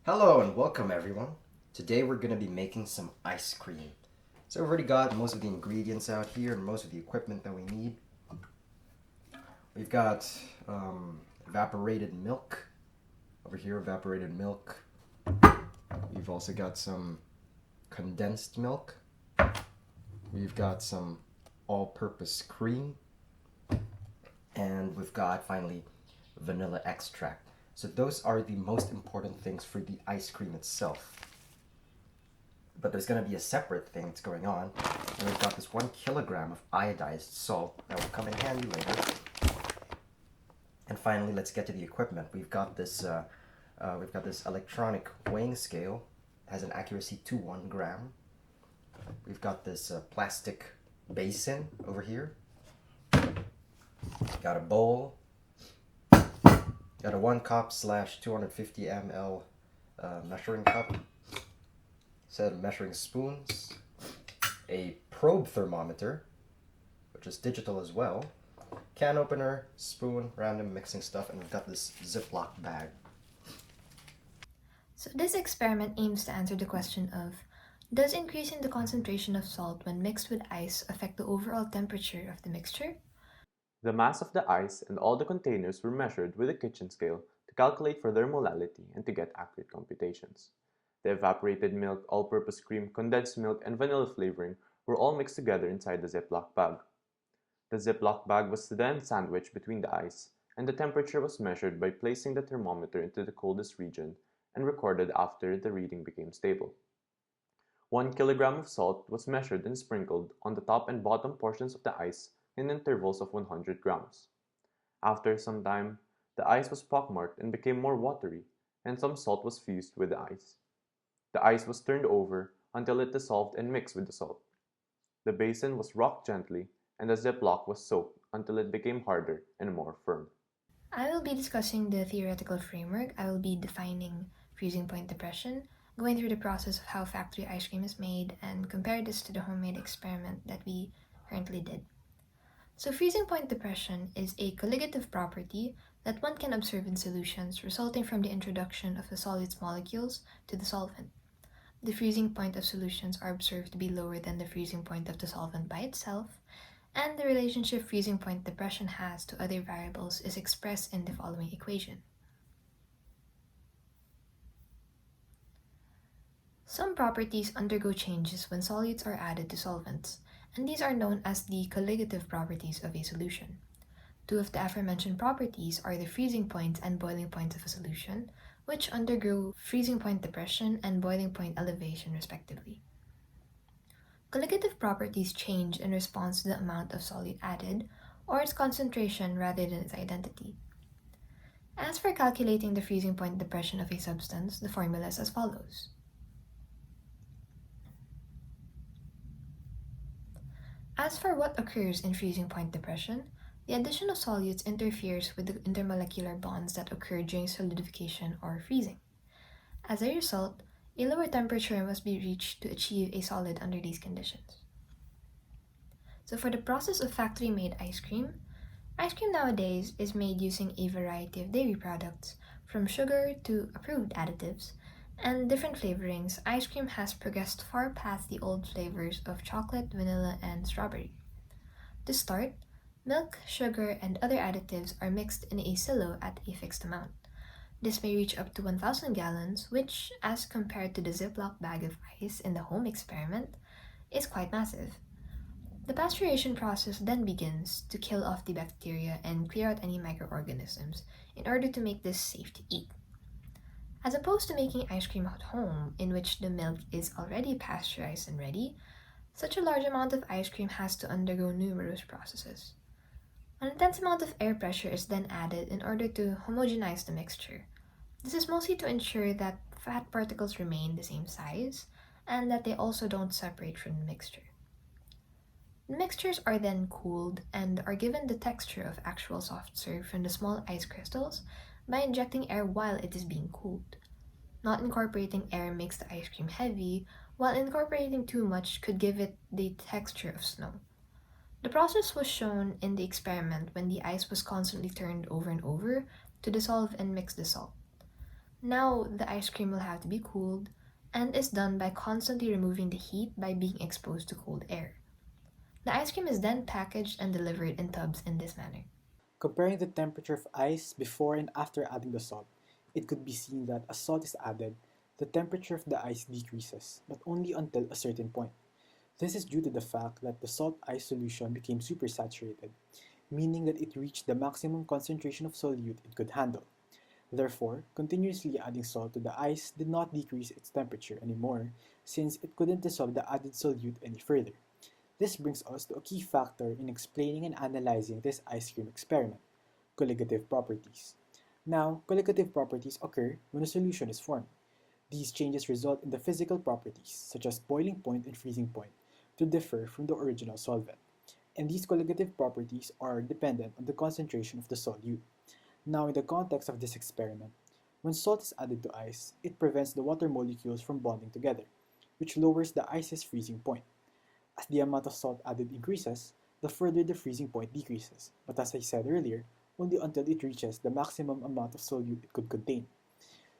Hello and welcome everyone. Today we're going to be making some ice cream. So we've already got most of the ingredients out here and most of the equipment that we need. We've got evaporated milk. Over here, evaporated milk. We've also got some condensed milk. We've got some all-purpose cream. And we've got, finally, vanilla extract. So those are the most important things for the ice cream itself. But there's going to be a separate thing that's going on. And we've got this 1 kilogram of iodized salt that will come in handy later. And finally, let's get to the equipment. We've got this electronic weighing scale. It has an accuracy to 1 gram. We've got this plastic basin over here. Got a bowl. Got a 1 cup / 250 ml measuring cup. Set of measuring spoons. A probe thermometer, which is digital as well. Can opener, spoon, random mixing stuff, and we've got this Ziploc bag. So this experiment aims to answer the question of, does increasing the concentration of salt when mixed with ice affect the overall temperature of the mixture? The mass of the ice and all the containers were measured with a kitchen scale to calculate for their molality and to get accurate computations. The evaporated milk, all-purpose cream, condensed milk, and vanilla flavoring were all mixed together inside the Ziploc bag. The Ziploc bag was then sandwiched between the ice, and the temperature was measured by placing the thermometer into the coldest region and recorded after the reading became stable. 1 kilogram of salt was measured and sprinkled on the top and bottom portions of the ice in intervals of 100 grams. After some time, the ice was pockmarked and became more watery, and some salt was fused with the ice. The ice was turned over until it dissolved and mixed with the salt. The basin was rocked gently, and the Ziploc was soaked until it became harder and more firm. I will be discussing the theoretical framework. I will be defining freezing point depression, going through the process of how factory ice cream is made, and compare this to the homemade experiment that we currently did. So freezing point depression is a colligative property that one can observe in solutions resulting from the introduction of the solid's molecules to the solvent. The freezing point of solutions are observed to be lower than the freezing point of the solvent by itself, and the relationship freezing point depression has to other variables is expressed in the following equation. Some properties undergo changes when solutes are added to solvents, and these are known as the colligative properties of a solution. Two of the aforementioned properties are the freezing points and boiling points of a solution, which undergo freezing point depression and boiling point elevation respectively. Colligative properties change in response to the amount of solute added, or its concentration rather than its identity. As for calculating the freezing point depression of a substance, the formula is as follows. As for what occurs in freezing point depression, the addition of solutes interferes with the intermolecular bonds that occur during solidification or freezing. As a result, a lower temperature must be reached to achieve a solid under these conditions. So for the process of factory-made ice cream nowadays is made using a variety of dairy products, from sugar to approved additives, and different flavorings. Ice cream has progressed far past the old flavors of chocolate, vanilla, and strawberry. To start, milk, sugar, and other additives are mixed in a silo at a fixed amount. This may reach up to 1,000 gallons, which, as compared to the Ziploc bag of ice in the home experiment, is quite massive. The pasteurization process then begins to kill off the bacteria and clear out any microorganisms in order to make this safe to eat. As opposed to making ice cream at home, in which the milk is already pasteurized and ready, such a large amount of ice cream has to undergo numerous processes. An intense amount of air pressure is then added in order to homogenize the mixture. This is mostly to ensure that fat particles remain the same size and that they also don't separate from the mixture. The mixtures are then cooled and are given the texture of actual soft serve from the small ice crystals by injecting air while it is being cooled. Not incorporating air makes the ice cream heavy, while incorporating too much could give it the texture of snow. The process was shown in the experiment when the ice was constantly turned over and over to dissolve and mix the salt. Now, the ice cream will have to be cooled, and is done by constantly removing the heat by being exposed to cold air. The ice cream is then packaged and delivered in tubs in this manner. Comparing the temperature of ice before and after adding the salt, it could be seen that as salt is added, the temperature of the ice decreases, but only until a certain point. This is due to the fact that the salt ice solution became supersaturated, meaning that it reached the maximum concentration of solute it could handle. Therefore, continuously adding salt to the ice did not decrease its temperature anymore, since it couldn't dissolve the added solute any further. This brings us to a key factor in explaining and analyzing this ice cream experiment: colligative properties. Now, colligative properties occur when a solution is formed. These changes result in the physical properties, such as boiling point and freezing point, to differ from the original solvent. And these colligative properties are dependent on the concentration of the solute. Now, in the context of this experiment, when salt is added to ice, it prevents the water molecules from bonding together, which lowers the ice's freezing point. As the amount of salt added increases, the further the freezing point decreases, but as I said earlier, only until it reaches the maximum amount of solute it could contain.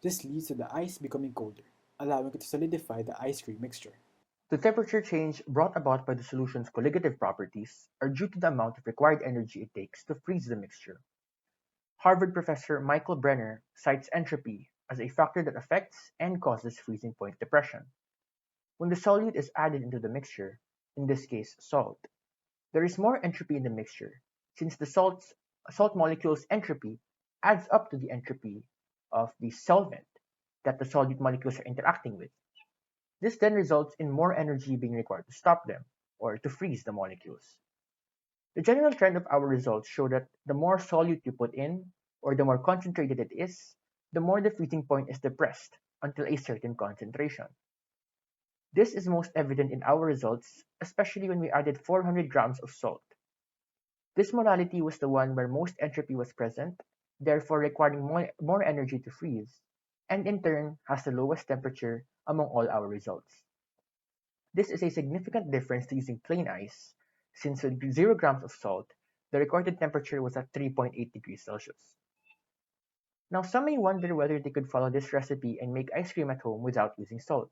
This leads to the ice becoming colder, allowing it to solidify the ice cream mixture. The temperature change brought about by the solution's colligative properties are due to the amount of required energy it takes to freeze the mixture. Harvard professor Michael Brenner cites entropy as a factor that affects and causes freezing point depression. When the solute is added into the mixture, in this case salt, there is more entropy in the mixture, since the salt molecule's entropy adds up to the entropy of the solvent that the solute molecules are interacting with. This then results in more energy being required to stop them, or to freeze the molecules. The general trend of our results show that the more solute you put in, or the more concentrated it is, the more the freezing point is depressed until a certain concentration. This is most evident in our results, especially when we added 400 grams of salt. This modality was the one where most entropy was present, therefore requiring more energy to freeze, and in turn has the lowest temperature among all our results. This is a significant difference to using plain ice, since with 0 grams of salt, the recorded temperature was at 3.8 degrees Celsius. Now some may wonder whether they could follow this recipe and make ice cream at home without using salt.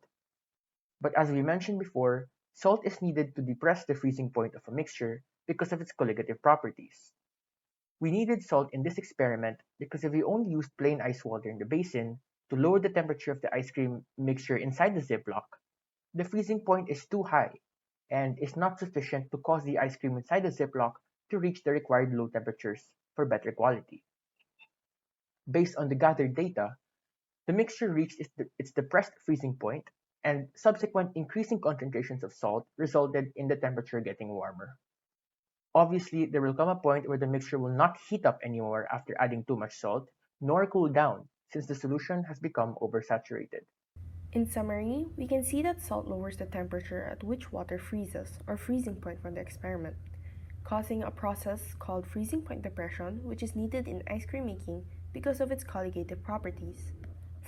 But as we mentioned before, salt is needed to depress the freezing point of a mixture because of its colligative properties. We needed salt in this experiment because if we only used plain ice water in the basin to lower the temperature of the ice cream mixture inside the Ziploc, the freezing point is too high and is not sufficient to cause the ice cream inside the Ziploc to reach the required low temperatures for better quality. Based on the gathered data, the mixture reached its depressed freezing point, and subsequent increasing concentrations of salt resulted in the temperature getting warmer. Obviously, there will come a point where the mixture will not heat up anymore after adding too much salt, nor cool down, since the solution has become oversaturated. In summary, we can see that salt lowers the temperature at which water freezes, or freezing point for the experiment, causing a process called freezing point depression, which is needed in ice cream making because of its colligative properties.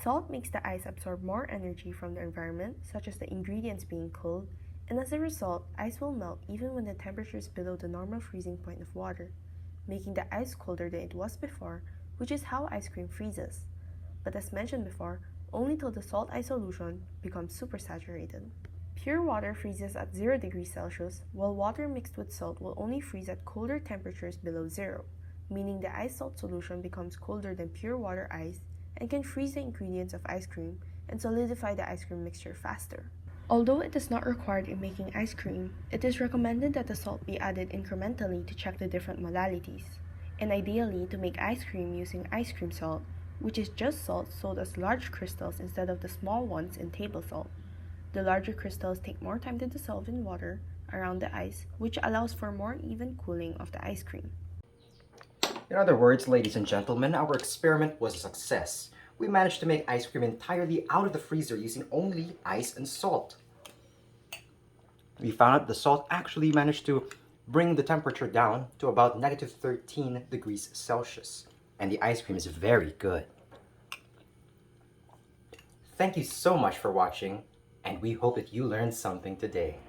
Salt makes the ice absorb more energy from the environment, such as the ingredients being cooled, and as a result, ice will melt even when the temperature is below the normal freezing point of water, making the ice colder than it was before, which is how ice cream freezes. But as mentioned before, only till the salt ice solution becomes supersaturated. Pure water freezes at 0 degrees Celsius, while water mixed with salt will only freeze at colder temperatures below 0, meaning the ice salt solution becomes colder than pure water ice and can freeze the ingredients of ice cream and solidify the ice cream mixture faster. Although it is not required in making ice cream, it is recommended that the salt be added incrementally to check the different modalities, and ideally to make ice cream using ice cream salt, which is just salt sold as large crystals instead of the small ones in table salt. The larger crystals take more time to dissolve in water around the ice, which allows for more even cooling of the ice cream. In other words, ladies and gentlemen, our experiment was a success. We managed to make ice cream entirely out of the freezer using only ice and salt. We found out the salt actually managed to bring the temperature down to about negative 13 degrees Celsius. And the ice cream is very good. Thank you so much for watching, and we hope that you learned something today.